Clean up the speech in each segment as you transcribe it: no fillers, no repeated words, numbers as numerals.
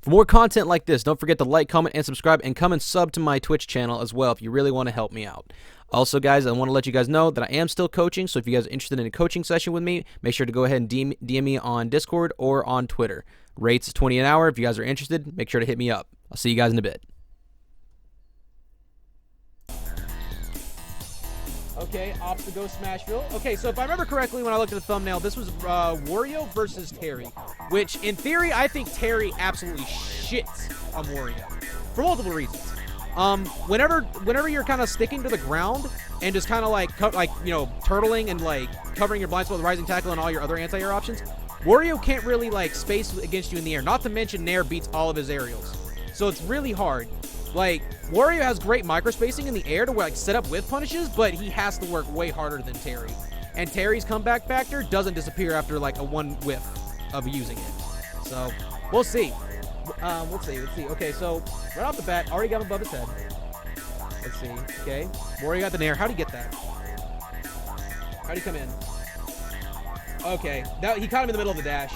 For more content like this, don't forget to like, comment, and subscribe, and come and sub to my Twitch channel as well if you really want to help me out. Also, guys, I want to let you guys know that I am still coaching, so if you guys are interested in a coaching session with me, make sure to go ahead and DM me on Discord or on Twitter. Rates is $20 an hour. If you guys are interested, make sure to hit me up. I'll see you guys in a bit. Okay, off to go Smashville. Okay, so if I remember correctly when I looked at the thumbnail, this was Wario versus Terry, which in theory, I think Terry absolutely shits on Wario for multiple reasons. Whenever you're kind of sticking to the ground and just kind of like turtling and like covering your blind spot with rising tackle and all your other anti-air options, Wario can't really like space against you in the air. Not to mention Nair beats all of his aerials, so it's really hard. Like, Wario has great microspacing in the air to like set up whiff punishes, but he has to work way harder than Terry. And Terry's comeback factor doesn't disappear after like a one whiff of using it. So, we'll see. Let's see. Okay, so right off the bat, already got him above his head. Let's see. Okay, Wario got the Nair. How'd he get that? How'd he come in? Okay, he caught him in the middle of the dash.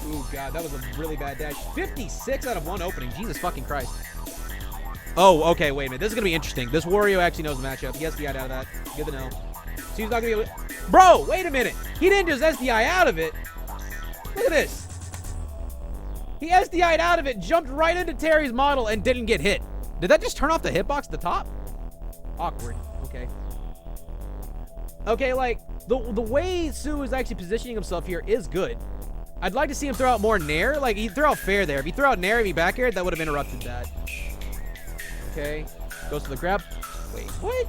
Ooh, God, that was a really bad dash. 56 out of one opening. Jesus fucking Christ. Oh, okay, wait a minute. This is going to be interesting. This Wario actually knows the matchup. He SDI'd out of that. Good to know. So he's not going to be able to... Bro, wait a minute. He didn't just SDI out of it. Look at this. He SDI'd out of it, jumped right into Terry's model, and didn't get hit. Did that just turn off the hitbox at the top? Awkward. Okay. Okay, like, the way Sue is actually positioning himself here is good. I'd like to see him throw out more Nair. Like, he threw out fair there. If he threw out Nair and me back air, that would have interrupted that. Okay, goes for the grab. Wait, what?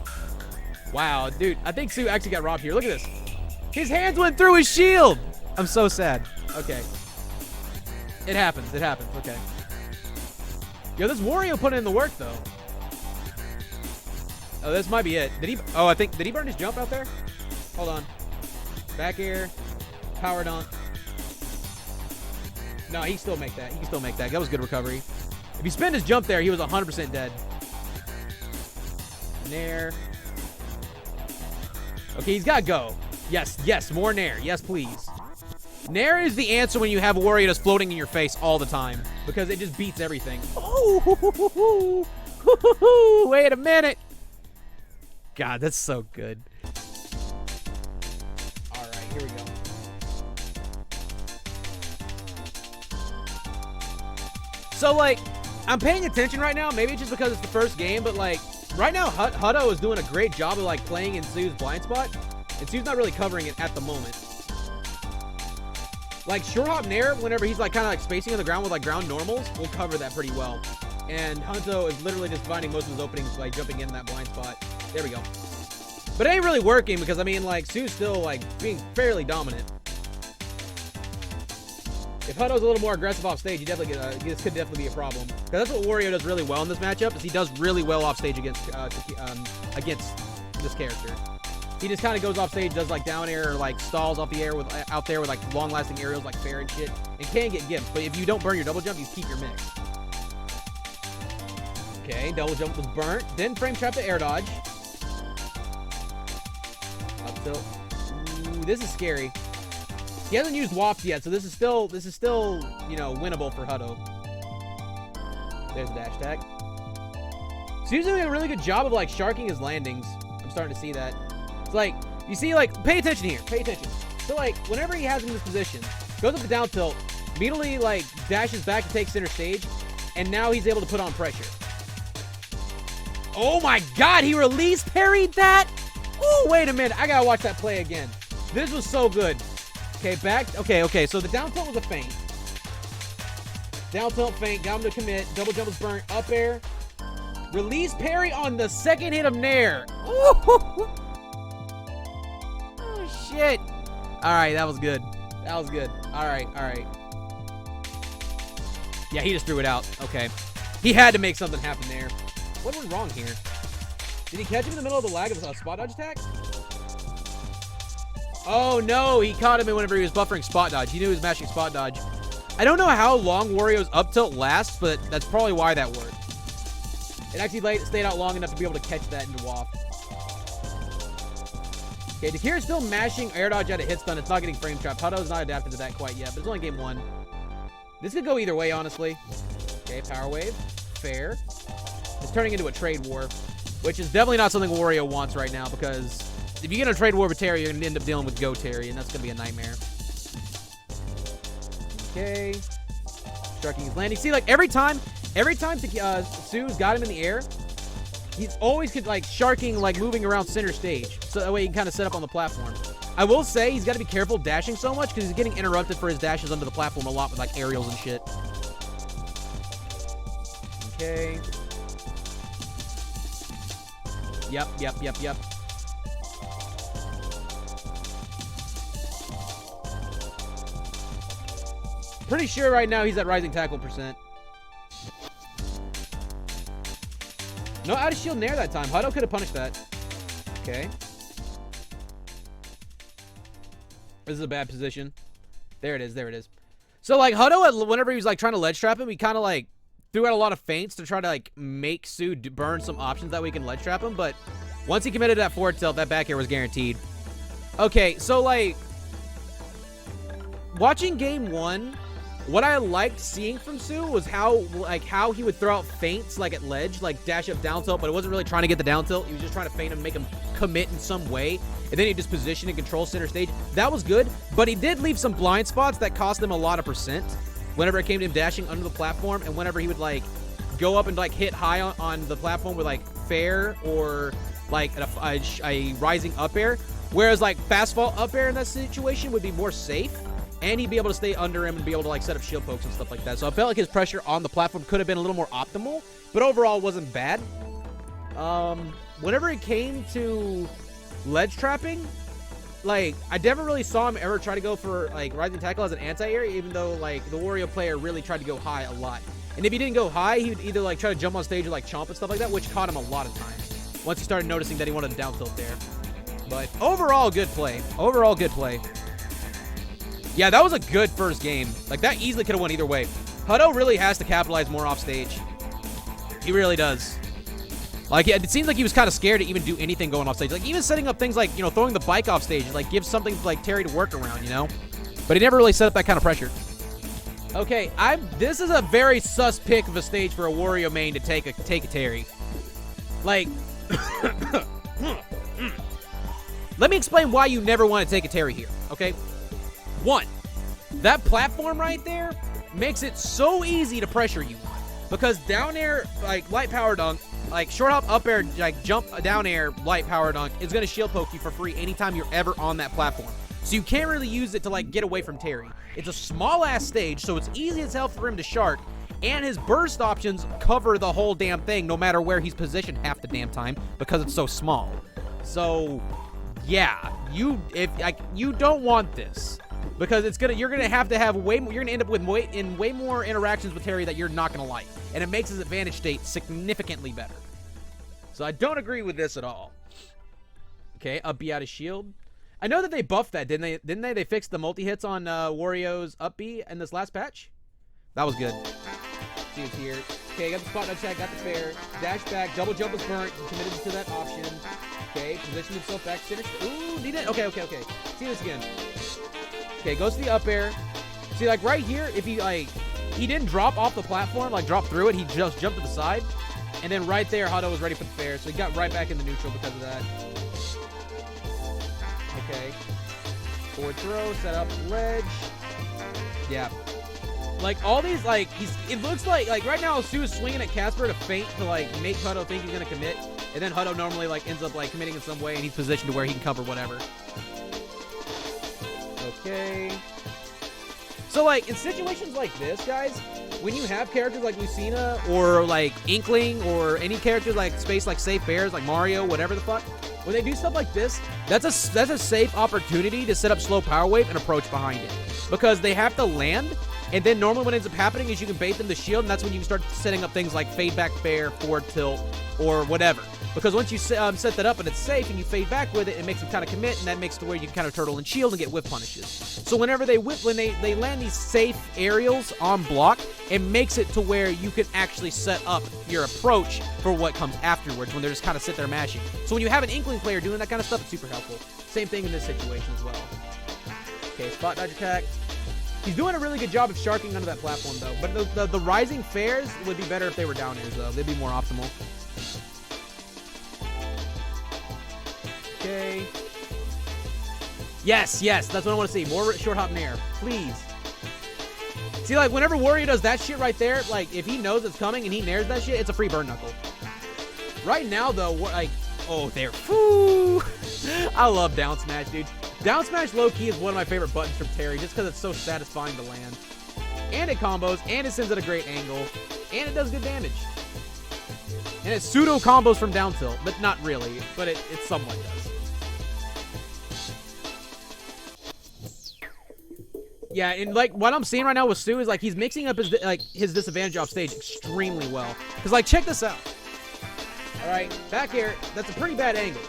Wow, dude, I think Sue actually got robbed here. Look at this. His hands went through his shield. I'm so sad. Okay. It happens. Okay. Yo, this Wario put in the work, though. Oh, this might be it. Did he burn his jump out there? Hold on. Back air. Power dunk. No, he can still make that. That was good recovery. If he spent his jump there, he was 100% dead. Nair. Okay, he's got to go. Yes, more Nair. Yes, please. Nair is the answer when you have a Wario that's floating in your face all the time, because it just beats everything. Oh, wait a minute. God, that's so good. All right, here we go. So, like, I'm paying attention right now. Maybe it's just because it's the first game, but, like, right now, Huto is doing a great job of, like, playing in Sue's blind spot, and Sue's not really covering it at the moment. Like, Short Hop Nair, whenever he's, like, kind of, like, spacing on the ground with, like, ground normals, will cover that pretty well. And Huto is literally just finding most of his openings by jumping in that blind spot. There we go. But it ain't really working because, I mean, like, Sue's still, like, being fairly dominant. If Huto's a little more aggressive off stage, this could definitely be a problem. Because that's what Wario does really well in this matchup, is he does really well off stage against this character. He just kind of goes off stage, does like down air or like stalls off the air with out there with like long-lasting aerials like fair and shit, and can get gimps. But if you don't burn your double jump, you keep your mix. Okay, double jump was burnt. Then frame trap the air dodge. Up tilt. Ooh, this is scary. He hasn't used waft yet, so this is still, you know, winnable for Huto. There's a dash tag. So he's doing a really good job of like sharking his landings. I'm starting to see that. It's like, you see, like, pay attention here. Pay attention. So like, whenever he has him in this position, goes up the down tilt, immediately like dashes back to take center stage, and now he's able to put on pressure. Oh my God, he release parried that? Oh, wait a minute. I gotta watch that play again. This was so good. Okay, back. Okay. So the down tilt was a feint. Down tilt feint. Got him to commit. Double jump was burnt. Up air. Release parry on the second hit of Nair. Oh, shit. All right, that was good. All right. Yeah, he just threw it out. Okay. He had to make something happen there. What went wrong here? Did he catch him in the middle of the lag of a spot dodge attack? Oh, no. He caught him whenever he was buffering spot dodge. He knew he was mashing spot dodge. I don't know how long Wario's up tilt lasts, but that's probably why that worked. It actually stayed out long enough to be able to catch that into waft. Okay, Dakira's still mashing air dodge out of hit stun. It's not getting frame trapped. Huto's not adapted to that quite yet, but it's only game one. This could go either way, honestly. Okay, Okay, Power Wave. Fair. It's turning into a trade war, which is definitely not something Wario wants right now, because if you get in a trade war with Terry, you're going to end up dealing with Go Terry, and that's going to be a nightmare. Okay. Striking his landing. See, like, every time Sue's got him in the air, he's always, like, sharking, like, moving around center stage, so that way he can kind of set up on the platform. I will say he's got to be careful dashing so much, because he's getting interrupted for his dashes under the platform a lot with, like, aerials and shit. Okay. Yep. Pretty sure right now he's at rising tackle percent. No out of shield nair that time. Huto could have punished that. Okay. This is a bad position. There it is. So, like, Huto, whenever he was, like, trying to ledge trap him, he kind of, like, threw out a lot of feints to try to, like, make Sue burn some options that we can ledge trap him, but once he committed that forward tilt, that back air was guaranteed. Okay, so, like, watching game 1, what I liked seeing from Sue was how he would throw out feints, like, at ledge, like, dash up down tilt, but it wasn't really trying to get the down tilt. He was just trying to feint him, make him commit in some way, and then he just position and control center stage. That was good, but he did leave some blind spots that cost him a lot of percent whenever it came to him dashing under the platform, and whenever he would, like, go up and, like, hit high on the platform with, like, fair or, like, a rising up air, whereas, like, fast fall up air in that situation would be more safe, and he'd be able to stay under him and be able to, like, set up shield pokes and stuff like that. So I felt like his pressure on the platform could have been a little more optimal, but overall it wasn't bad. Whenever it came to ledge trapping, like, I never really saw him ever try to go for, like, rising tackle as an anti-air, even though, like, the Wario player really tried to go high a lot. And if he didn't go high, he would either, like, try to jump on stage or, like, chomp and stuff like that, which caught him a lot of times once he started noticing that he wanted a down tilt there. But overall, good play. Yeah, that was a good first game. Like, that easily could have went either way. Huto really has to capitalize more off stage. He really does. Like, it seems like he was kind of scared to even do anything going off stage. Like, even setting up things like, you know, throwing the bike off stage, like, gives something like Terry to work around, you know? But he never really set up that kind of pressure. Okay, this is a very sus pick of a stage for a Wario main to take a Terry. Like, let me explain why you never want to take a Terry here, okay? 1, that platform right there makes it so easy to pressure you. Because down air, like, light power dunk, like, short hop, up air, like, jump, down air, light power dunk is going to shield poke you for free anytime you're ever on that platform. So you can't really use it to, like, get away from Terry. It's a small-ass stage, so it's easy as hell for him to shark, and his burst options cover the whole damn thing, no matter where he's positioned half the damn time, because it's so small. So, yeah, you don't want this. Because you're gonna have to have way more. You're gonna end up with way more interactions with Terry that you're not gonna like, and it makes his advantage state significantly better. So I don't agree with this at all. Okay, up B out of shield. I know that they buffed that, didn't they? They fixed the multi hits on Wario's up B in this last patch. That was good. See what's here. Okay, got the spot nudge tag, got the fair. Dash back, double jump was burnt. Committed to that option. Okay, position himself back. Finish. Ooh, need it. Okay. See this again. Okay, goes to the up air. See, like, right here, if he didn't drop off the platform, like, drop through it, he just jumped to the side. And then right there, Huto was ready for the fair, so he got right back in the neutral because of that. Okay. Forward throw, set up ledge. Yeah. Like, all these, like, it looks like right now, Sue is swinging at Casper to feint to, like, make Huto think he's gonna commit. And then Huto normally, like, ends up, like, committing in some way, and he's positioned to where he can cover whatever. Okay. So, like, in situations like this, guys, when you have characters like Lucina or, like, Inkling or any characters like Space, like Safe Bears, like Mario, whatever the fuck, when they do stuff like this, that's a safe opportunity to set up slow power wave and approach behind it. Because they have to land, and then normally what ends up happening is you can bait them to shield, and that's when you can start setting up things like fade back fair, forward tilt, or whatever. Because once you set that up and it's safe and you fade back with it, it makes them kind of commit, and that makes it to where you can kind of turtle and shield and get whip punishes. So whenever they land these safe aerials on block, it makes it to where you can actually set up your approach for what comes afterwards when they're just kind of sit there mashing. So when you have an Inkling player doing that kind of stuff, it's super helpful. Same thing in this situation as well. Okay, spot dodge attack. He's doing a really good job of sharking under that platform, though. But the rising fairs would be better if they were down airs, though. They'd be more optimal. Okay. Yes, yes. That's what I want to see. More short hop nair. Please. See, like, whenever Wario does that shit right there, like, if he knows it's coming and he nairs that shit, it's a free burn knuckle. Right now, though, like, oh, there. Woo! I love down smash, dude. Down smash low-key is one of my favorite buttons from Terry just because it's so satisfying to land. And it combos, and it sends at a great angle, and it does good damage. And it pseudo combos from down tilt, but not really, but it somewhat does. Yeah, and like what I'm seeing right now with Stu is like he's mixing up his disadvantage off stage extremely well. Cause like check this out. All right, back air. That's a pretty bad angle.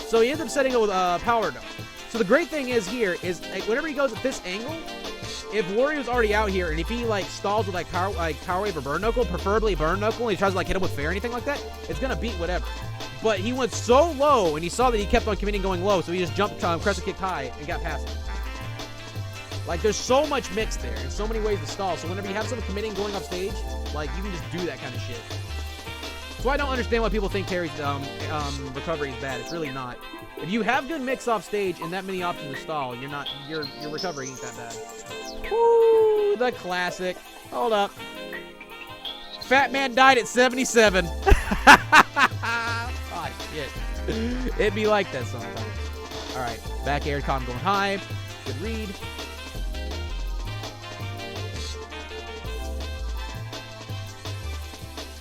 So he ends up setting it with power dome. So the great thing is here is like, whenever he goes at this angle, if Wario's already out here and if he like stalls with like power wave or burn knuckle, preferably burn knuckle, and he tries to like hit him with fair or anything like that, it's gonna beat whatever. But he went so low and he saw that he kept on committing going low, so he just jumped crescent kicked high and got past him. Like, there's so much mix there and so many ways to stall. So whenever you have someone committing going off stage, like, you can just do that kind of shit. So I don't understand why people think Terry's recovery is bad. It's really not. If you have good mix off stage and that many options to stall, your recovery ain't that bad. Woo, the classic. Hold up. Fat man died at 77. Oh, shit. It'd be like that sometimes. All right, back air con going high. Good read.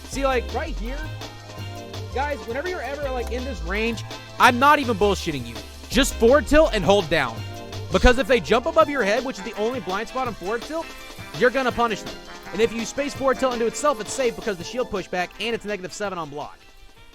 See, like, right here, guys, whenever you're ever, like, in this range, I'm not even bullshitting you. Just forward tilt and hold down. Because if they jump above your head, which is the only blind spot on forward tilt, you're going to punish them. And if you space forward tilt into itself, it's safe because the shield pushback and it's -7 on block.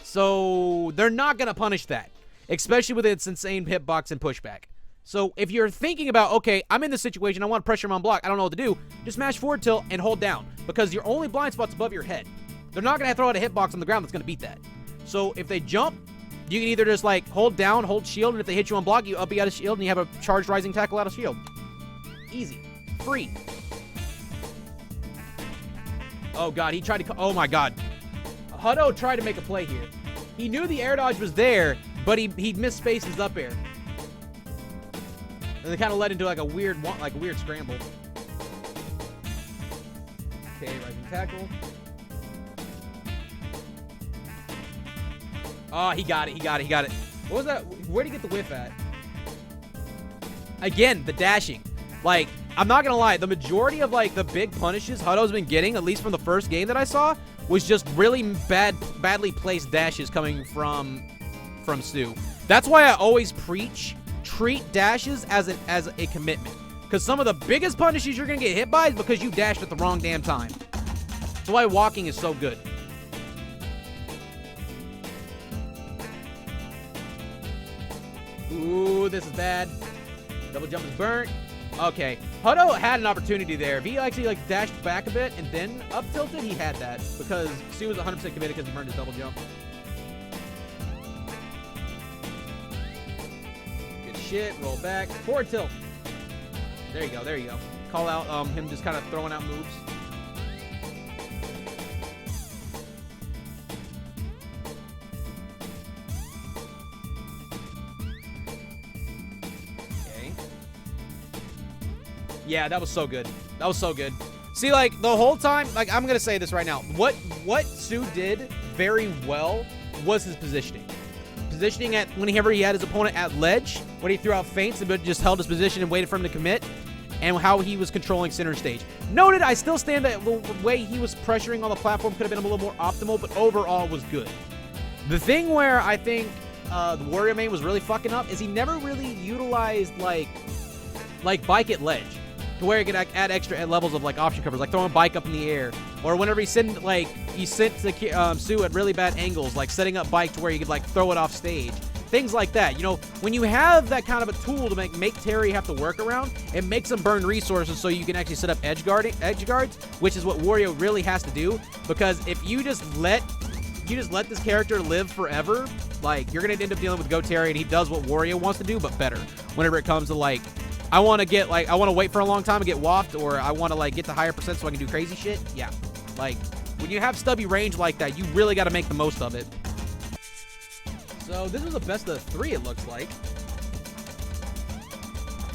So they're not going to punish that, especially with its insane hitbox and pushback. So if you're thinking about, okay, I'm in this situation, I want to pressure him on block, I don't know what to do, just smash forward tilt and hold down because your only blind spot's above your head. They're not going to throw out a hitbox on the ground that's going to beat that. So if they jump, you can either just like hold down, hold shield, and if they hit you on block, you up out of shield and you have a charged rising tackle out of shield. Easy. Free. Oh god, he tried to, oh my god. Huto tried to make a play here. He knew the air dodge was there, but he misspaced his up air. And it kind of led into like a weird scramble. Okay, rising tackle. Oh, he got it. What was that? Where'd he get the whiff at? Again, the dashing. Like, I'm not gonna lie, the majority of like the big punishes Huto's been getting, at least from the first game that I saw, was just really badly placed dashes coming from Stu. That's why I always preach treat dashes as a commitment. Because some of the biggest punishes you're gonna get hit by is because you dashed at the wrong damn time. That's why walking is so good. Ooh, this is bad. Double jump is burnt. Okay. Huto had an opportunity there. If he actually like dashed back a bit and then up tilted, he had that. Because Stu was 100% committed because he burned his double jump. Good shit. Roll back. Forward tilt. There you go. Call out him just kind of throwing out moves. Yeah, that was so good. See, like, the whole time, like, I'm going to say this right now. What Stu did very well was his positioning. Positioning at whenever he had his opponent at ledge, when he threw out feints but just held his position and waited for him to commit, and how he was controlling center stage. Noted, I still stand that the way he was pressuring on the platform could have been a little more optimal, but overall was good. The thing where I think the Wario main was really fucking up is he never really utilized, like bike at ledge. To where you can add extra levels of like option covers, like throwing a bike up in the air, or whenever he sent to Stu at really bad angles, like setting up bike to where you could like throw it off stage, things like that. You know, when you have that kind of a tool to make Terry have to work around, it makes him burn resources so you can actually set up edge guards, which is what Wario really has to do. Because if you just let this character live forever, like you're gonna end up dealing with Go Terry, and he does what Wario wants to do, but better. Whenever it comes to like I want to get, like, I want to wait for a long time and get wafted, or I want to, like, get to higher percent so I can do crazy shit. Yeah. Like, when you have stubby range like that, you really got to make the most of it. So, this was the best of 3, it looks like.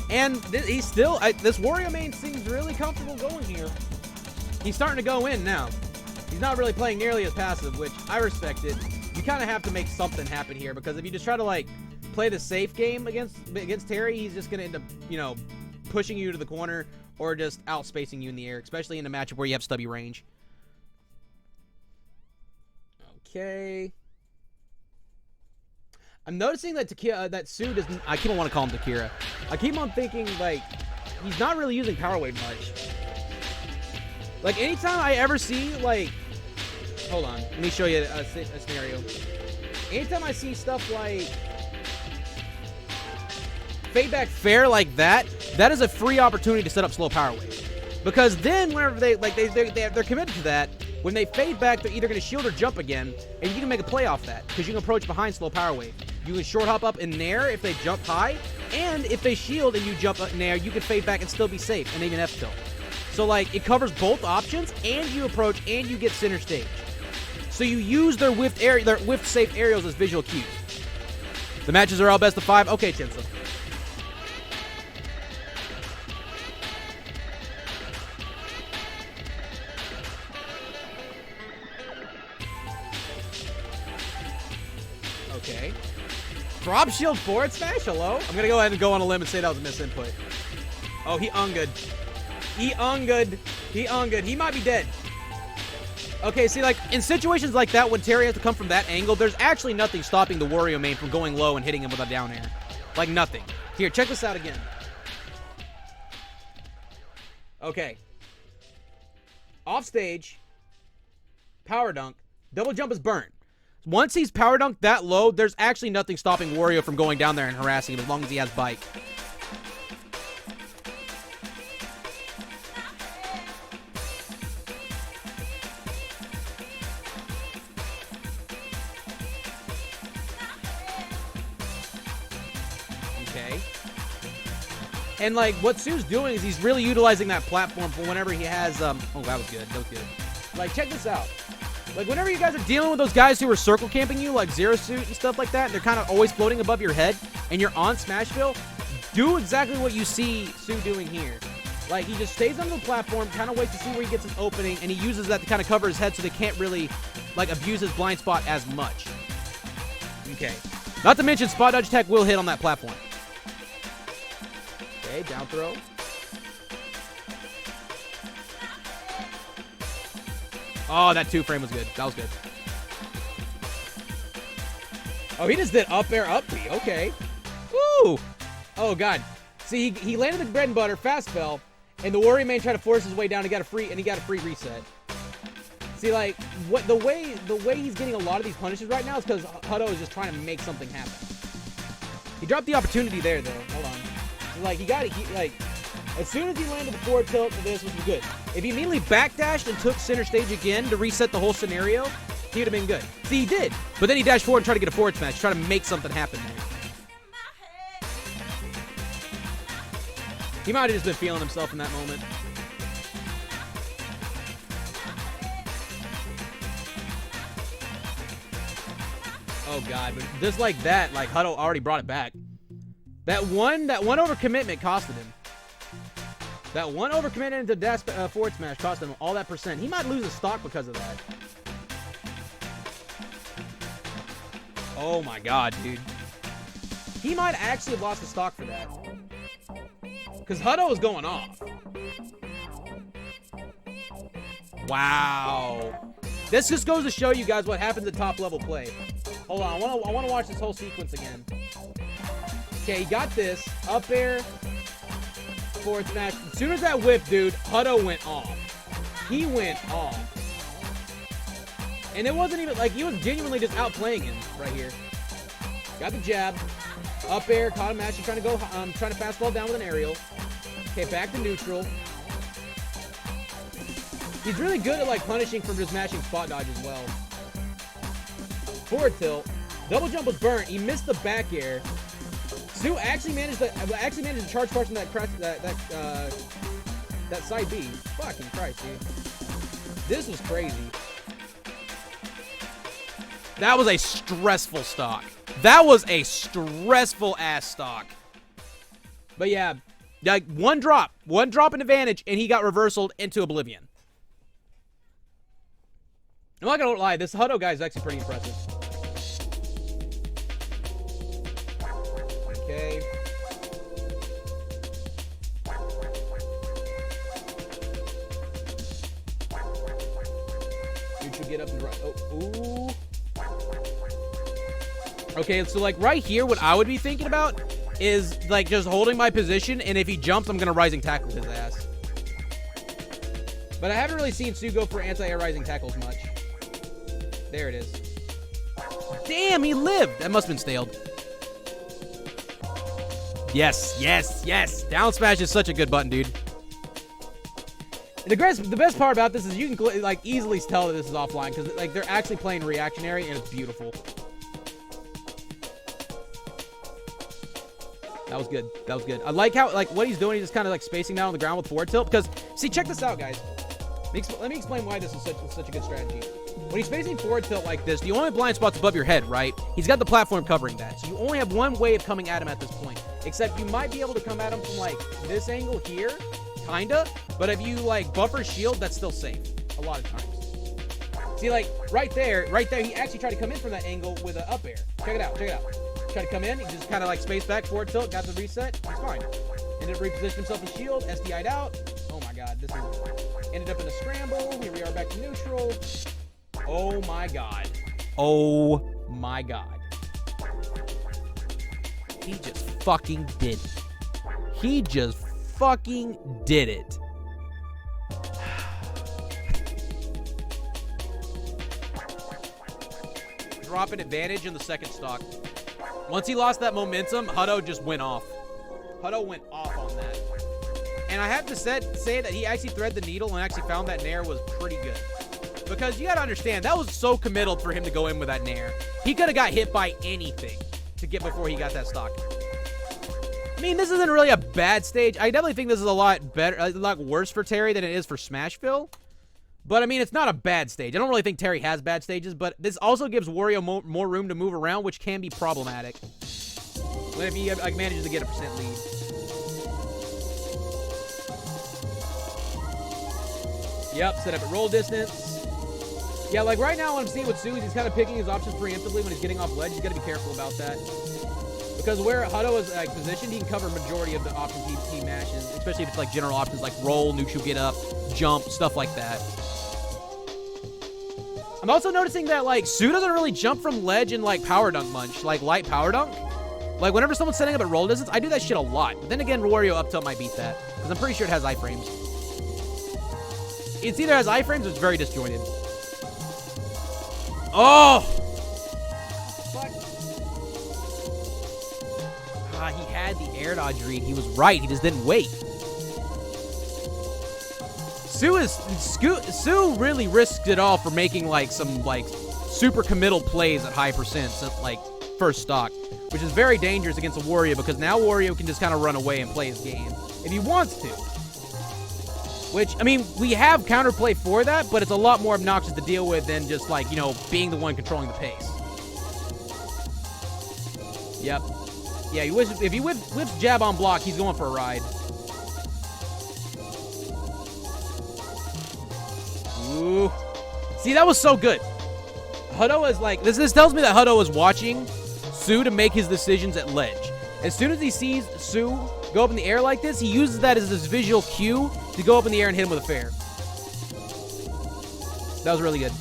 And he's still, this Wario main seems really comfortable going here. He's starting to go in now. He's not really playing nearly as passive, which I respect it. You kind of have to make something happen here, because if you just try to, like, play the safe game against Terry, he's just going to end up, you know, pushing you to the corner or just outspacing you in the air, especially in a matchup where you have stubby range. Okay. I'm noticing that that Sue doesn't... I keep on want to call him Takira. I keep on thinking, like, he's not really using Power Wave much. Like, anytime I ever see, like... Hold on. Let me show you a scenario. Anytime I see stuff like... Fade back fair like that, that is a free opportunity to set up slow Power Wave. Because then, whenever they're committed to that, when they fade back, they're either going to shield or jump again, and you can make a play off that, because you can approach behind slow Power Wave. You can short hop up in Nair if they jump high, and if they shield and you jump up Nair, you can fade back and still be safe, and even F-tilt. So, like, it covers both options, and you approach, and you get center stage. So you use their whiff safe aerials as visual cues. The matches are all best of 5. Okay, Chinsa. Okay. Drop shield forward smash? Hello? I'm gonna go ahead and go on a limb and say that was a misinput. Oh, he ungud. He ungud. He ungud. He might be dead. Okay, see, like, in situations like that, when Terry has to come from that angle, there's actually nothing stopping the Wario main from going low and hitting him with a down air. Like, nothing. Here, check this out again. Okay. Off stage. Power dunk. Double jump is burnt. Once he's power dunked that low, there's actually nothing stopping Wario from going down there and harassing him as long as he has bike. Okay. And, like, what Sue's doing is he's really utilizing that platform for whenever he has, oh, that was good. That was good. Like, check this out. Like, whenever you guys are dealing with those guys who are circle camping you, like Zero Suit and stuff like that, and they're kind of always floating above your head, and you're on Smashville, do exactly what you see Sue doing here. Like, he just stays on the platform, kind of waits to see where he gets an opening, and he uses that to kind of cover his head so they can't really, like, abuse his blind spot as much. Okay. Not to mention, spot dodge attack will hit on that platform. Okay, down throw. Oh, that 2-frame was good. That was good. Oh, he just did up air, up B. Okay. Woo! Oh, God. See, he landed the bread and butter, fast fell, and the Wario main tried to force his way down and got a free reset. See, like, the way he's getting a lot of these punishes right now is because Huto is just trying to make something happen. He dropped the opportunity there, though. Hold on. So, like, as soon as he landed the forward tilt to this, was good. If he immediately backdashed and took center stage again to reset the whole scenario, he would have been good. See, he did. But then he dashed forward and tried to get a forward smash, try to make something happen there. He might have just been feeling himself in that moment. Oh, God. But just like that, like, Huto already brought it back. That one overcommitment costed him. That one overcommitment into dash forward smash cost him all that percent. He might lose a stock because of that. Oh my God, dude. He might actually have lost a stock for that. Because Huto was going off. Wow. This just goes to show you guys what happens at top level play. Hold on, I want to watch this whole sequence again. Okay, he got this. Up air. Forward smash. As soon as that whip, dude, Huto went off. He went off. And it wasn't even, like, he was genuinely just outplaying him right here. Got the jab. Up air, caught him actually trying to go, trying to fastball down with an aerial. Okay, back to neutral. He's really good at, like, punishing from just mashing spot dodge as well. Forward tilt. Double jump was burnt. He missed the back air. Sue actually managed to charge parts from that side B. Fucking Christ, dude. This was crazy. That was a stressful stock. That was a stressful ass stock. But yeah, like one drop in advantage, and he got reversaled into oblivion. I'm not gonna lie, this Huto guy is actually pretty impressive. Okay. Dude should get up and right. Oh, ooh. Okay, so like right here, what I would be thinking about is like just holding my position, and if he jumps, I'm gonna rising tackle his ass. But I haven't really seen Sue go for anti-air rising tackles much. There it is. Damn, he lived. That must have been staled. Yes, yes, yes. Down smash is such a good button, dude. The best part about this is you can like easily tell that this is offline because like they're actually playing reactionary and it's beautiful. That was good. That was good. I like how like what he's doing. He's just kind of like spacing down on the ground with forward tilt because see, check this out, guys. Let me explain why this is such a good strategy. When he's facing forward tilt like this, the only blind spot's above your head, right? He's got the platform covering that. So you only have one way of coming at him at this point. Except you might be able to come at him from, like, this angle here. Kinda. But if you, like, buffer shield, that's still safe. A lot of times. See, like, right there, he actually tried to come in from that angle with an up air. Check it out, check it out. Tried to come in, he just kind of, like, spaced back, forward tilt, got the reset. He's fine. Ended up repositioning himself in shield, SDI'd out. Oh, my God. This is... Ended up in a scramble. Here we are back to neutral. Oh my god. Oh my god. He just fucking did it. He just fucking did it. Drop an advantage in the second stock. Once he lost that momentum, Huto just went off. Huto went off on that. And I have to say that he actually threaded the needle and actually found that nair was pretty good. Because you gotta understand, that was so committal for him to go in with that nair. He could have got hit by anything to get before he got that stock. I mean, this isn't really a bad stage. I definitely think this is a lot better, a lot worse for Terry than it is for Smashville. But I mean, it's not a bad stage. I don't really think Terry has bad stages, but this also gives Wario more room to move around, which can be problematic. When if he like, manages to get a % lead. Yep, set up at roll distance. Yeah, like right now what I'm seeing with Sue is he's kind of picking his options preemptively when he's getting off ledge. He's got to be careful about that. Because where Huto is like, positioned, he can cover majority of the options he mashes, especially if it's like general options like roll, neutral get up, jump, stuff like that. I'm also noticing that like Sue doesn't really jump from ledge and like power dunk much, like light power dunk. Like whenever someone's setting up at roll distance, I do that shit a lot. But then again, Wario up tilt might beat that because I'm pretty sure it has iframes. It's either has iframes or it's very disjointed. Oh! Fuck. Ah, he had the air dodge read. He was right. He just didn't wait. Sue really risked it all for making like some like super committal plays at high percents at like first stock, which is very dangerous against a Wario because now Wario can just kind of run away and play his game if he wants to. Which, I mean, we have counterplay for that, but it's a lot more obnoxious to deal with than just, like, you know, being the one controlling the pace. Yep. Yeah, if he whips jab on block, he's going for a ride. Ooh. See, that was so good. Huto is, like, this tells me that Huto is watching Sue to make his decisions at ledge. As soon as he sees Sue go up in the air like this, he uses that as his visual cue to go up in the air and hit him with a fair. That was really good.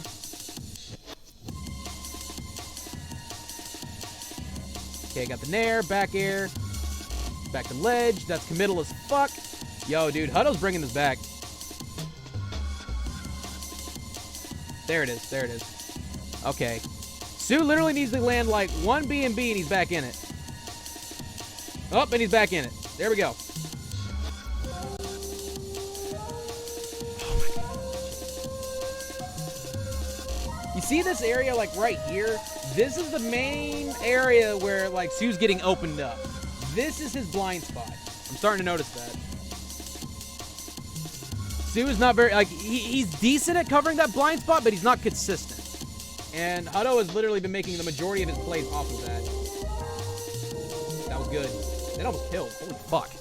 Okay, got the nair, back air, back to ledge. That's committal as fuck. Yo, dude, Huto's bringing this back. There it is, there it is. Okay. Sue literally needs to land like one B and B and he's back in it. Oh, and he's back in it. There we go. You see this area, like, right here? This is the main area where, like, Sue's getting opened up. This is his blind spot. I'm starting to notice that. Su is not very, like, he's decent at covering that blind spot, but he's not consistent. And Huto has literally been making the majority of his plays off of that. That was good. That almost killed. Holy fuck.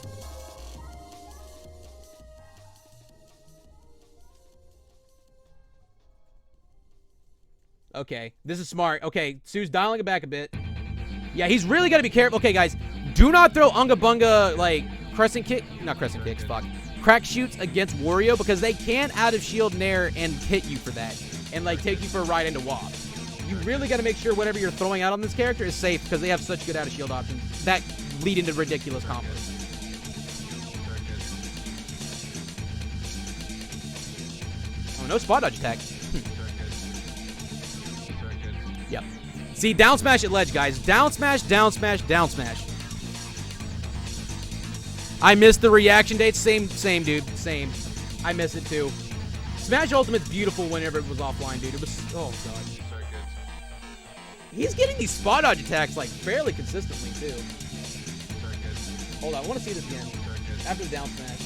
Okay, this is smart. Okay, Su's dialing it back a bit. Yeah, he's really got to be careful. Okay, guys, do not throw Unga Bunga, like, not crescent kicks, fuck. Crack shoots against Wario because they can out of shield nair and hit you for that. And, like, take you for a ride into WAP. You really got to make sure whatever you're throwing out on this character is safe because they have such good out of shield options that lead into ridiculous combos. Oh, no spot dodge attack. Yep. See, down smash at ledge, guys. Down smash, down smash, down smash. I missed the reaction dates. Same, dude. Same. I miss it, too. Smash Ultimate's beautiful whenever it was offline, dude. It was... Oh, God. He's getting these spot dodge attacks, like, fairly consistently, too. Hold on. I want to see this again. After the down smash.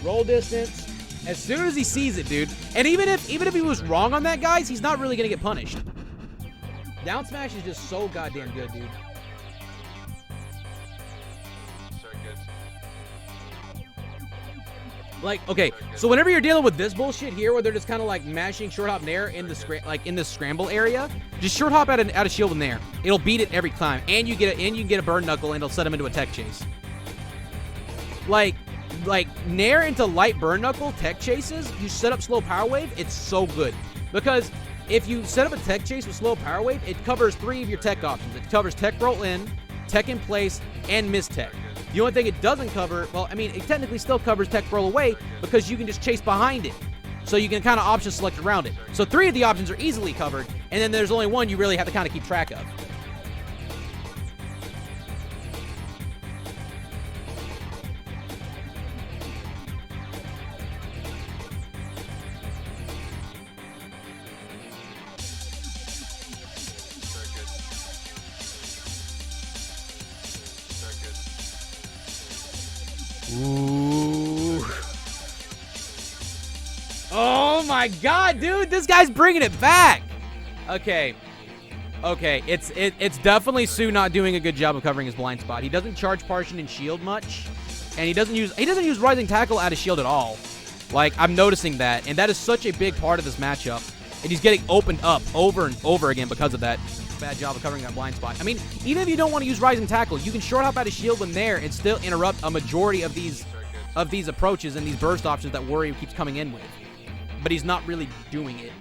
Roll distance. As soon as he sees it, dude. And even if he was wrong on that, guys, he's not really going to get punished. Down smash is just so goddamn good, dude. Like, okay, so whenever you're dealing with this bullshit here, where they're just kind of like mashing short hop nair in the in the scramble area, just short hop out of shield with nair. It'll beat it every time, and you get a burn knuckle, and it'll set him into a tech chase. Like nair into light burn knuckle tech chases, you set up slow power wave. It's so good because if you set up a tech chase with slow power wave, it covers 3 of your tech options. It covers tech roll in, tech in place, and miss tech. The only thing it doesn't cover, well, I mean, it technically still covers tech roll away because you can just chase behind it. So you can kind of option select around it. So 3 of the options are easily covered, and then there's only 1 you really have to kind of keep track of. Ooh. Oh my god, dude, this guy's bringing it back. Okay. It's definitely Su not doing a good job of covering his blind spot. He doesn't charge Partition and shield much, and he doesn't use Rising Tackle out of shield at all. Like, I'm noticing that, and that is such a big part of this matchup. And he's getting opened up over and over again because of that bad job of covering that blind spot. I mean, even if you don't want to use Rising Tackle, you can short hop out of shield when there and still interrupt a majority of these approaches and these burst options that Wario keeps coming in with. But he's not really doing it.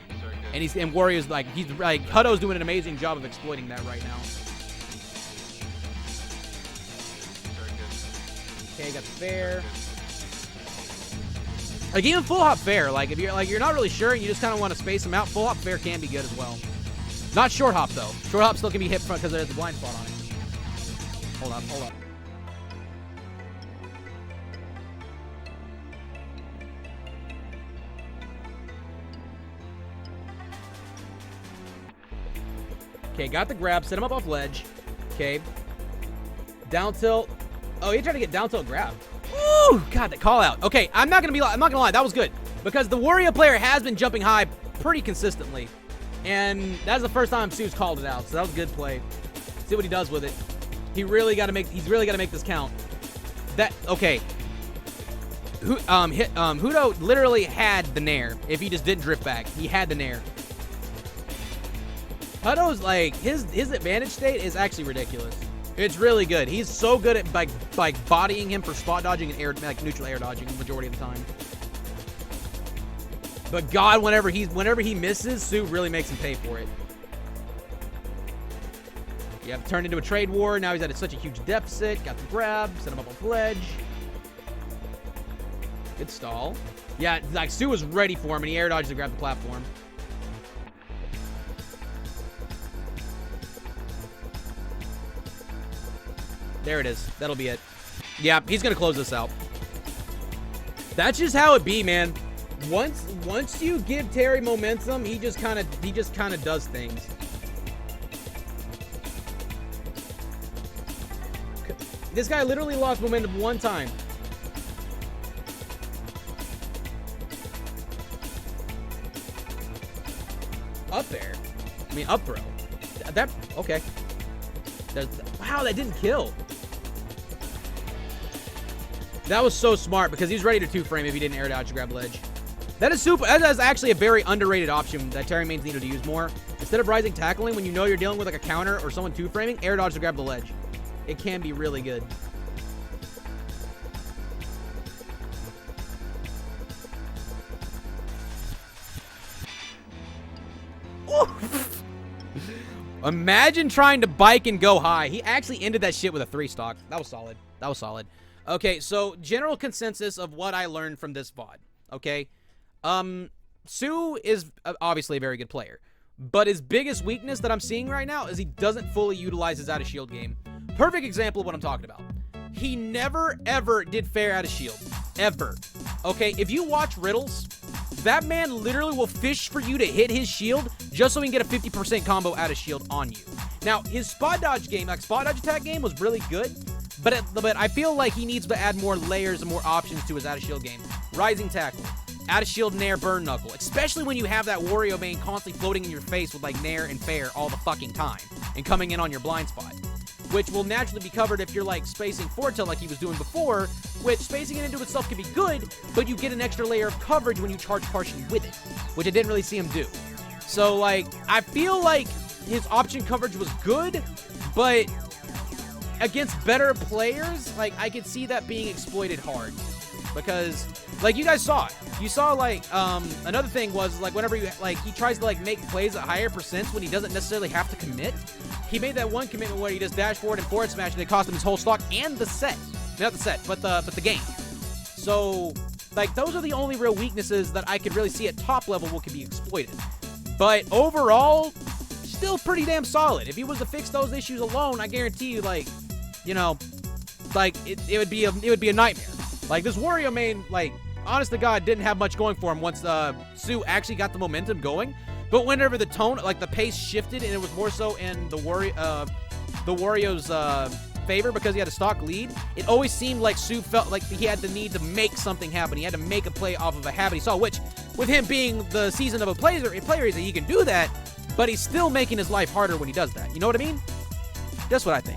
And Wario's like, Huto's doing an amazing job of exploiting that right now. Okay, got the fair. Like, even full hop fair, like, if you're not really sure and you just kind of want to space them out, full hop fair can be good as well. Not short hop, though. Short hop still can be hit front because there's a blind spot on it. Hold up. Okay, got the grab. Set him up off ledge. Okay. Down tilt. Oh, he tried to get down tilt grab. Woo! God, that call out. Okay, I'm not gonna lie. That was good because the Wario player has been jumping high pretty consistently. And that's the first time Su's called it out, so that was a good play. See what he does with it. He's really got to make this count. Okay. Huto literally had the nair. If he just didn't drift back, he had the nair. Huto's like his advantage state is actually ridiculous. It's really good. He's so good at like bodying him for spot dodging and neutral air dodging the majority of the time. But God, whenever he misses, Su really makes him pay for it. You have turned into a trade war. Now he's at such a huge deficit. Got the grab. Set him up on the ledge. Good stall. Yeah, like Su was ready for him, and he air dodged to grab the platform. There it is. That'll be it. Yeah, he's gonna close this out. That's just how it be, man. Once you give Terry momentum, he just kind of does things. This guy literally lost momentum one time. Up there. I mean, up throw. That, okay. Wow, that didn't kill. That was so smart because he's ready to two-frame if he didn't air dodge to grab ledge. That is super. That is actually a very underrated option that Terry mains needed to use more. Instead of rising tackling, when you know you're dealing with like a counter or someone two-framing, air dodge to grab the ledge. It can be really good. Imagine trying to bike and go high. He actually ended that shit with a 3-stock. That was solid. That was solid. Okay, so general consensus of what I learned from this VOD. Okay, Sue is obviously a very good player, but his biggest weakness that I'm seeing right now is he doesn't fully utilize his out of shield game. Perfect example of what I'm talking about. He never ever did fair out of shield, ever. Okay, if you watch Riddles, that man literally will fish for you to hit his shield just so he can get a 50% combo out of shield on you. Now, his spot dodge game, like spot dodge attack game, was really good, but I feel like he needs to add more layers and more options to his out of shield game. Rising tackle, out of shield nair, burn knuckle, especially when you have that Wario main constantly floating in your face with like nair and fair all the fucking time and coming in on your blind spot, which will naturally be covered if you're like spacing forward tilt like he was doing before, which spacing it into itself can be good, but you get an extra layer of coverage when you charge partially with it, which I didn't really see him do. So like, I feel like his option coverage was good, but against better players, like I could see that being exploited hard. Because, like, you guys saw it. You saw, like, another thing was, like, whenever you, like, he tries to, like, make plays at higher percents when he doesn't necessarily have to commit. He made that one commitment where he just dash forward and forward smash, and it cost him his whole stock and the set. Not the set, but the game. So, like, those are the only real weaknesses that I could really see at top level what could be exploited. But overall, still pretty damn solid. If he was to fix those issues alone, I guarantee you, like, you know, like, it would be a nightmare. Like, this Wario main, like, honest to God, didn't have much going for him once Sue actually got the momentum going. But whenever the tone, like, the pace shifted, and it was more so in the Wario's favor because he had a stock lead, it always seemed like Sue felt like he had the need to make something happen. He had to make a play off of a habit he saw, which, with him being the season of a player, he can do that, but he's still making his life harder when he does that. You know what I mean? That's what I think.